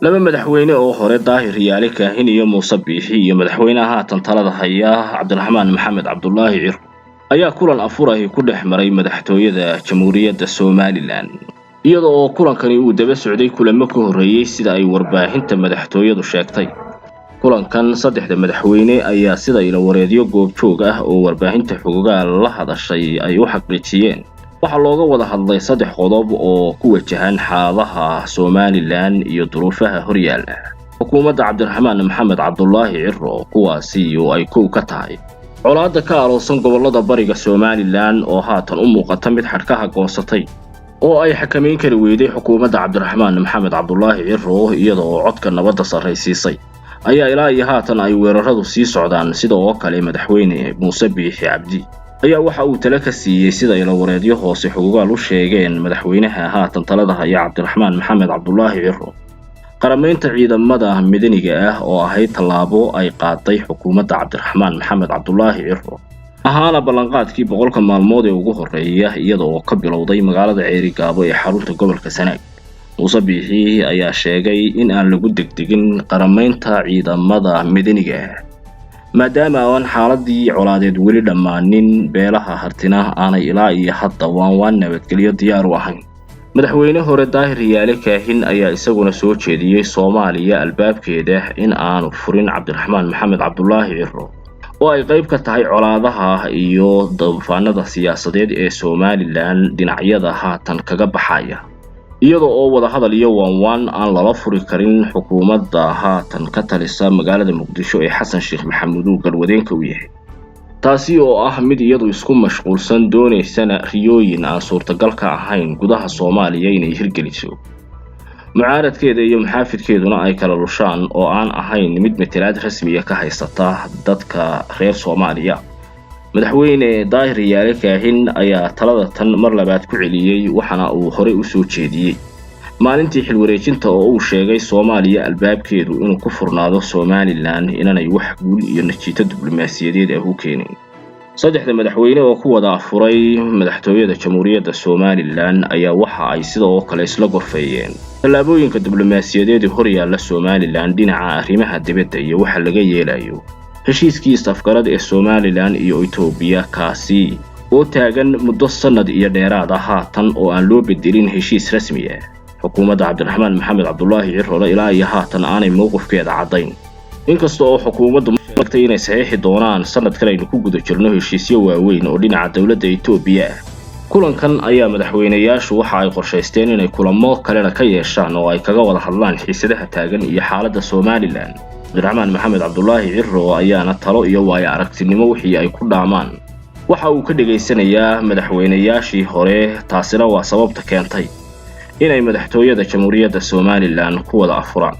laba madaxweyne oo hore Daahir Riyaale Kaahin iyo Muuse Biixi iyo madaxweynaha tan talada haya Cabdiraxmaan Maxamed Cabdullaahi Ciro ayaa kulan afurahay ku dhex maray madaxtooyada Jamhuuriyadda Somaliland iyadoo oo kulankani uu daba socday kulamo ka horeeyay sida ay warbaahinta madaxtooyadu sheegtay. kulankan saddexda madaxweyne ayaa sida ila wareediyo goobjoog ah oo warbaahinta xogaal la hadashay ay u xaqiijiyeen waxaa looga wada hadlay saddex qodob oo ku wajahan xaaladaha Somaliland iyo duruufaha horyaala xukuumadda Cabdiraxmaan Maxamed Cabdullaahi Ciro kuwaasi oo ay ka tahay colaadda ka aloosan gobolada bariga Somaliland oo haatan u muuqata mid xadhkaha goosatay oo ay xakameyn kari weyday xukuumadda Cabdiraxmaan Maxamed Cabdullaahi Ciro iyadoo codka nabadda sarreysiisay ayaa ilaa iyo haatan ay weeraradu sii socdaan sidoo kale madaxweyne Muuse Biixi Cabdi ayaa waxa uu tala ka siiyay sida ila wareediyo hoose xogaal u sheegeen madaxweynaha haatan talada haya Cabdiraxmaan Maxamed Cabdullaahi Ciro qarameynta ciidamada midaniga ah oo ahayd talaabo ay qaaday xukuumadda Cabdiraxmaan Maxamed Cabdullaahi Ciro ahaana ballanqaadkii 100 maalmood ee ugu horeeyay iyadoo ka bilowday magaalada Ceerigaabo ee xarunta gobolka Sanaag. Muuse Biixi ayaa sheegay in aan lagu degdegin qarameynta ciidamada midaniga ah maadaama aan xaaladii colaadeed weli dhammaanin beelaha hartina aanay ilaa iyo hadda waan nabadgelyo diyaar u ahayn. madaxweyne hore Daahir Riyaale Kaahin ayaa isaguna soo jeediyay Soomaaliya albaabkeeda in aanu furin Cabdiraxmaan Maxamed Cabdullaahi Ciro oo ay qayb ka tahay colaadaha iyo doofaanada siyaasadeed ee Somaliland dhinacyada haatan kaga baxaya iyadoo oo wada hadal iyo waan aan lala furi karin xukuumadda haatan ka talisa magaalada Muqdisho ee Xasan Sheekh Maxamuud uu galwadeenka u yahay taasi oo ah mid iyadu isku mashquulsan doonaysana riyooyin aan suurtagal ka ahayn gudaha Soomaaliya inay hirgeliso mucaaradkeeda iyo maxaafidkeeduna ay kala lushaan oo aan ahayn mid matalaad rasmi ah ka haysata dadka reer Soomaaliya. madaxweyne Daahir Riyaale Kaahin ayaa talada tan mar labaad ku celiyay waxana uu hore u soo jeediyay maalintii xil wareejinta oo uu sheegay Soomaaliya albaabkeedu inuu ku furnaado Somaliland inanay wax guul iyo natiijo diblomaasiyadeed ah u keenin. saddexda madaxweyne oo ku wada afuray madaxtooyada Jamhuuriyadda Somaliland ayaa waxa ay sidoo kale isla gorfeeyeen tallaabooyinka diblomaasiyadeed ee horyaala Somaliland dhinaca arrimaha dibadda iyo waxa laga yeelayo heshiiskii safgarad ee Somaliland iyo Itoobiya kaasi oo taagan muddo sanad iyo dheeraad ah haatan oo aan loo bedelin heshiis rasmi ah. xukuumadda Cabdiraxmaan Maxamed Cabdullaahi Ciro ilaa iyo haatan aanay mowqifkeeda cadayn inkastoo oo xukuumaddu sheegtay inay saxiixi doonaan sanad kale aynu ku guda jirno heshiisyo waaweyn oo dhinaca dawladda Itoobiya ah. kulankan ayaa madaxweynayaashu waxa ay qorsheysteen inay kulamo kale ka yeeshaan oo ay kaga wada hadlaan xiisadaha taagan iyo xaaladda Somaliland. Cabdiraxmaan Maxamed Cabdullaahi Ciro ayaana talo iyo waayo aragtinimo wixii ay ku dhaamaan waxa uu ka dhageysanayaa madaxweynayaashii hore taasina waa sababta keentay inay madaxtooyada Jamhuuriyadda Somaliland ku wada afuraan.